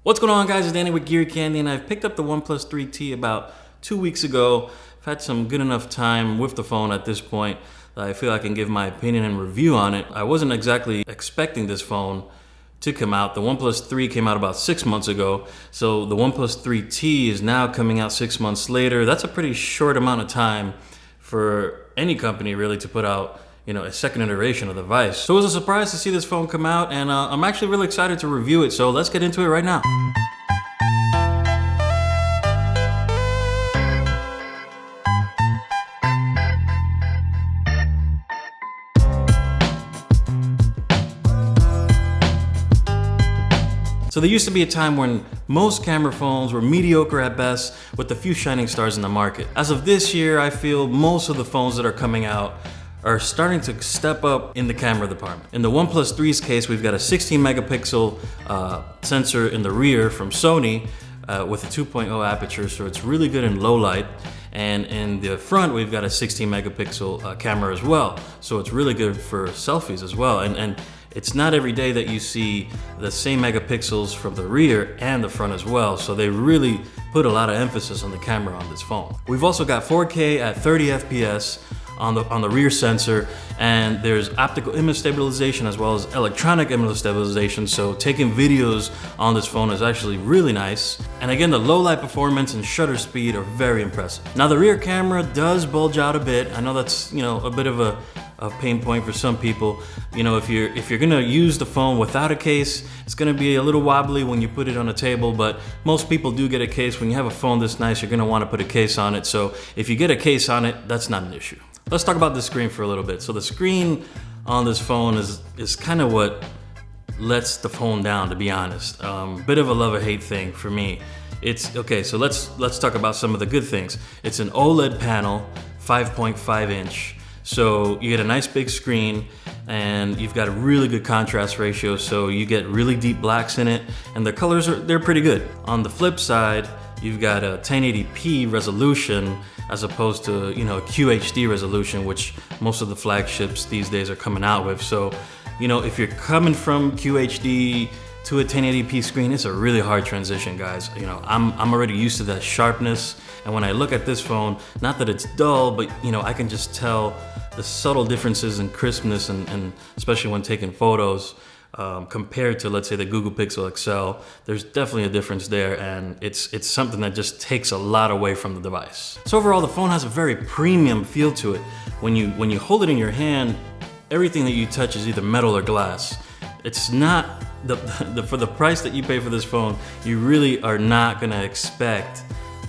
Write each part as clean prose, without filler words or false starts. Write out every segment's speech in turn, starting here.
What's going on, guys? It's Danny with Geary Candy, and I've picked up the OnePlus 3T about 2 weeks ago. I've had some good enough time with the phone at this point that I feel I can give my opinion and review on it. I wasn't exactly expecting this phone to come out. The OnePlus 3 came out about 6 months ago, so the OnePlus 3T is now coming out 6 months later. That's a pretty short amount of time for any company really to put out a second iteration of the device. So it was a surprise to see this phone come out, and I'm actually really excited to review it, so let's get into it right now. So there used to be a time when most camera phones were mediocre at best with a few shining stars in the market. As of this year, I feel most of the phones that are coming out are starting to step up in the camera department. In the OnePlus 3's case, we've got a 16 megapixel sensor in the rear from Sony with a 2.0 aperture, so it's really good in low light. And in the front, we've got a 16 megapixel camera as well, so it's really good for selfies as well. And it's not every day that you see the same megapixels from the rear and the front as well, so they really put a lot of emphasis on the camera on this phone. We've also got 4K at 30 FPS on the rear sensor, and there's optical image stabilization as well as electronic image stabilization, so taking videos on this phone is actually really nice. And again, the low light performance and shutter speed are very impressive. Now the rear camera does bulge out a bit. I know that's a bit of a pain point for some people. If you're gonna use the phone without a case, it's gonna be a little wobbly when you put it on a table, but most people do get a case. When you have a phone this nice, you're gonna wanna put a case on it, so if you get a case on it, that's not an issue. Let's talk about the screen for a little bit. So the screen on this phone is kind of what lets the phone down, to be honest. Bit of a love or hate thing for me. It's okay, so let's talk about some of the good things. It's an OLED panel, 5.5 inch. So you get a nice big screen, and you've got a really good contrast ratio, so you get really deep blacks in it, and the colors they're pretty good. On the flip side, you've got a 1080p resolution as opposed to a QHD resolution, which most of the flagships these days are coming out with. So if you're coming from QHD to a 1080p screen, it's a really hard transition, guys. I'm already used to that sharpness, and when I look at this phone, not that it's dull, but I can just tell the subtle differences in crispness, and especially when taking photos, compared to, let's say, the Google Pixel XL. There's definitely a difference there, and it's something that just takes a lot away from the device. So overall, the phone has a very premium feel to it. When you hold it in your hand, everything that you touch is either metal or glass. It's not for the price that you pay for this phone, you really are not gonna expect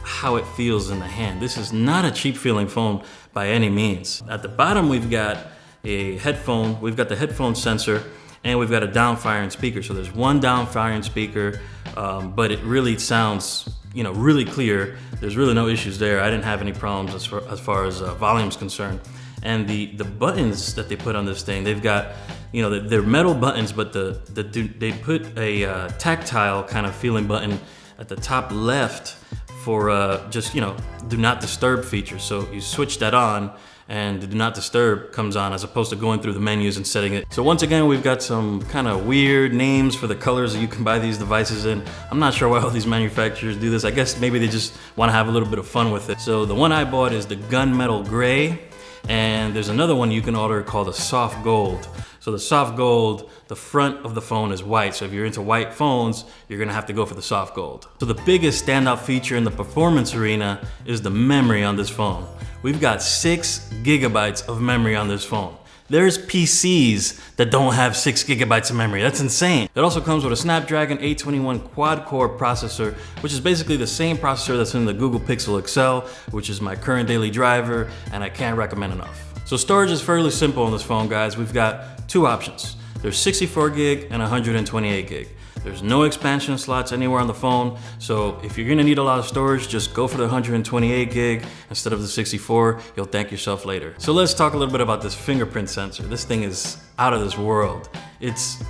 how it feels in the hand. This is not a cheap feeling phone by any means. At the bottom, we've got a headphone. We've got the headphone sensor, and we've got a down-firing speaker. So there's one down-firing speaker, but it really sounds really clear. There's really no issues there. I didn't have any problems as far as volume's concerned. And the buttons that they put on this thing, they've got, they're metal buttons, but they put a tactile kind of feeling button at the top left for just, do not disturb feature. So you switch that on, and the do not disturb comes on as opposed to going through the menus and setting it. So once again, we've got some kind of weird names for the colors that you can buy these devices in. I'm not sure why all these manufacturers do this. I guess maybe they just want to have a little bit of fun with it. So the one I bought is the gunmetal gray, and there's another one you can order called the soft gold. So the soft gold, the front of the phone is white. So if you're into white phones, you're gonna have to go for the soft gold. So the biggest standout feature in the performance arena is the memory on this phone. We've got 6 gigabytes of memory on this phone. There's PCs that don't have 6 gigabytes of memory. That's insane. It also comes with a Snapdragon 821 quad-core processor, which is basically the same processor that's in the Google Pixel XL, which is my current daily driver, and I can't recommend enough. So storage is fairly simple on this phone, guys. We've got 2 options. There's 64 gig and 128 gig. There's no expansion slots anywhere on the phone, so if you're gonna need a lot of storage, just go for the 128 gig instead of the 64. You'll thank yourself later. So let's talk a little bit about this fingerprint sensor. This thing is out of this world.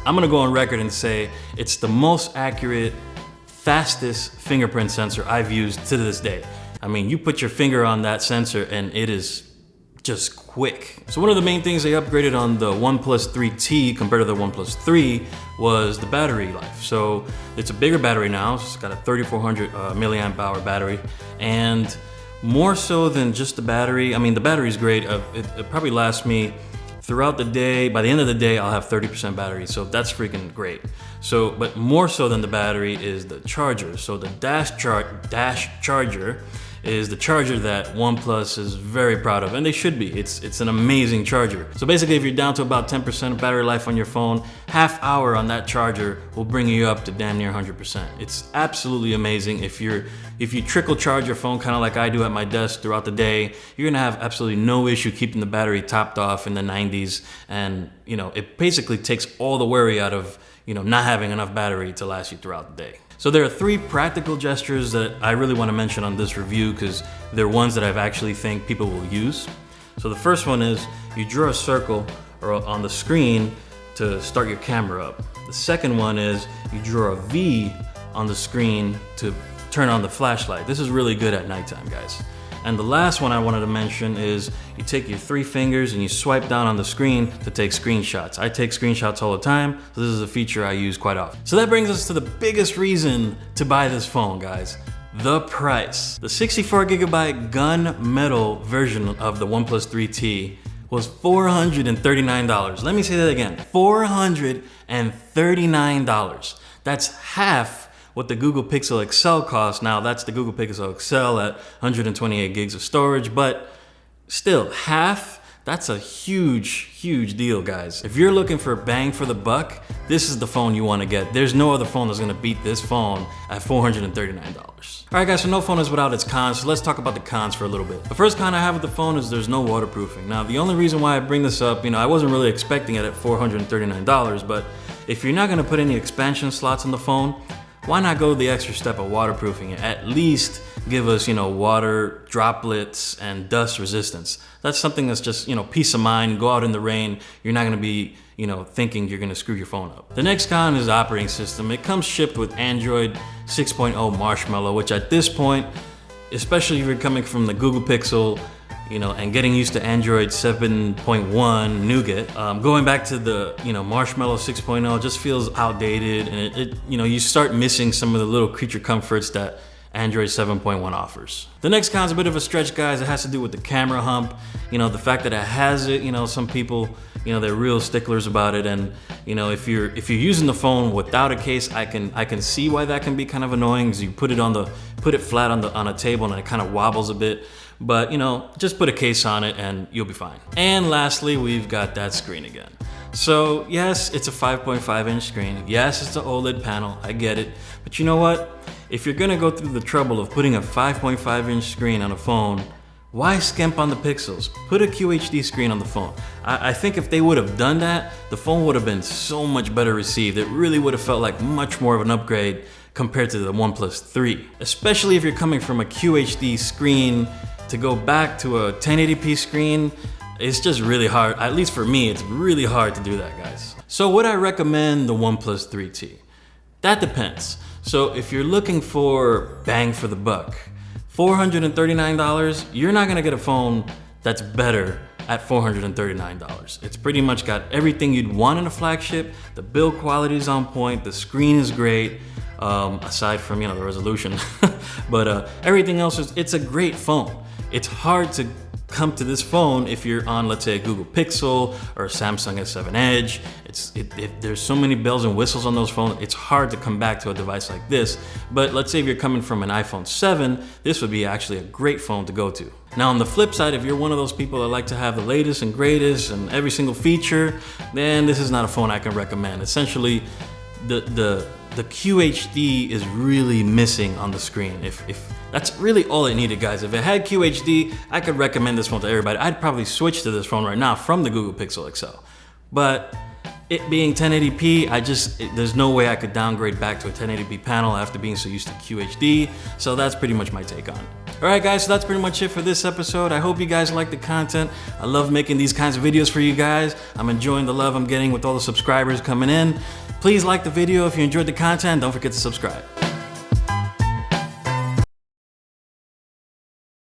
I'm gonna go on record and say it's the most accurate, fastest fingerprint sensor I've used to this day. I mean, you put your finger on that sensor and it is just quick. So one of the main things they upgraded on the OnePlus 3T compared to the OnePlus 3 was the battery life. So it's a bigger battery now. It's got a 3400 milliamp hour battery, and more so than just the battery. I mean, the battery's great. It probably lasts me throughout the day. By the end of the day, I'll have 30% battery, so that's freaking great. So, but more so than the battery is the charger. So the dash charger is the charger that OnePlus is very proud of, and they should be. It's an amazing charger. So basically, if you're down to about 10% of battery life on your phone, half hour on that charger will bring you up to damn near 100%. It's absolutely amazing. If you trickle charge your phone kind of like I do at my desk throughout the day, you're gonna have absolutely no issue keeping the battery topped off in the 90s, and it basically takes all the worry out of not having enough battery to last you throughout the day. So there are 3 practical gestures that I really want to mention on this review because they're ones that I've actually think people will use. So the first one is you draw a circle on the screen to start your camera up. The second one is you draw a V on the screen to turn on the flashlight. This is really good at nighttime, guys. And the last one I wanted to mention is you take your 3 fingers and you swipe down on the screen to take screenshots. I take screenshots all the time, so this is a feature I use quite often. So that brings us to the biggest reason to buy this phone, guys. The price. The 64GB gunmetal version of the OnePlus 3T was $439. Let me say that again, $439. That's half what the Google Pixel XL costs. Now that's the Google Pixel XL at 128 gigs of storage, but still half, that's a huge deal, guys. If you're looking for bang for the buck, this is the phone you want to get. There's no other phone that's gonna beat this phone at $439. All right, guys, so no phone is without its cons, so let's talk about the cons for a little bit. The first con I have with the phone is there's no waterproofing. Now, the only reason why I bring this up, I wasn't really expecting it at $439, but if you're not gonna put any expansion slots in the phone, why not go the extra step of waterproofing it? At least give us, water droplets and dust resistance. That's something that's just, peace of mind. Go out in the rain. You're not gonna be, thinking you're gonna screw your phone up. The next con is the operating system. It comes shipped with Android 6.0 Marshmallow, which at this point, especially if you're coming from the Google Pixel, and getting used to Android 7.1 Nougat, going back to the, Marshmallow 6.0 just feels outdated, and you start missing some of the little creature comforts that Android 7.1 offers. The next con is a bit of a stretch, guys. It has to do with the camera hump. The fact that it has it, some people, they're real sticklers about it, and if you're using the phone without a case, I can see why that can be kind of annoying, because you put it flat on a table and it kind of wobbles a bit. But just put a case on it and you'll be fine. And lastly, we've got that screen again. So yes, it's a 5.5-inch screen. Yes, it's an OLED panel, I get it. But you know what? If you're gonna go through the trouble of putting a 5.5-inch screen on a phone, why skimp on the pixels? Put a QHD screen on the phone. I think if they would have done that, the phone would have been so much better received. It really would have felt like much more of an upgrade compared to the OnePlus 3. Especially if you're coming from a QHD screen to go back to a 1080p screen, it's just really hard. At least for me, it's really hard to do that, guys. So would I recommend the OnePlus 3T? That depends. So if you're looking for bang for the buck, $439, you're not gonna get a phone that's better at $439. It's pretty much got everything you'd want in a flagship. The build quality is on point, the screen is great, aside from the resolution. But everything else it's a great phone. It's hard to come to this phone if you're on, let's say, a Google Pixel or a Samsung S7 Edge. There's so many bells and whistles on those phones, it's hard to come back to a device like this. But let's say if you're coming from an iPhone 7, this would be actually a great phone to go to. Now on the flip side, if you're one of those people that like to have the latest and greatest and every single feature, then this is not a phone I can recommend. Essentially, the QHD is really missing on the screen. If that's really all it needed, guys. If it had QHD, I could recommend this phone to everybody. I'd probably switch to this phone right now from the Google Pixel XL. But it being 1080p, there's no way I could downgrade back to a 1080p panel after being so used to QHD. So that's pretty much my take on it. All right, guys, so that's pretty much it for this episode. I hope you guys like the content. I love making these kinds of videos for you guys. I'm enjoying the love I'm getting with all the subscribers coming in. Please like the video if you enjoyed the content. Don't forget to subscribe.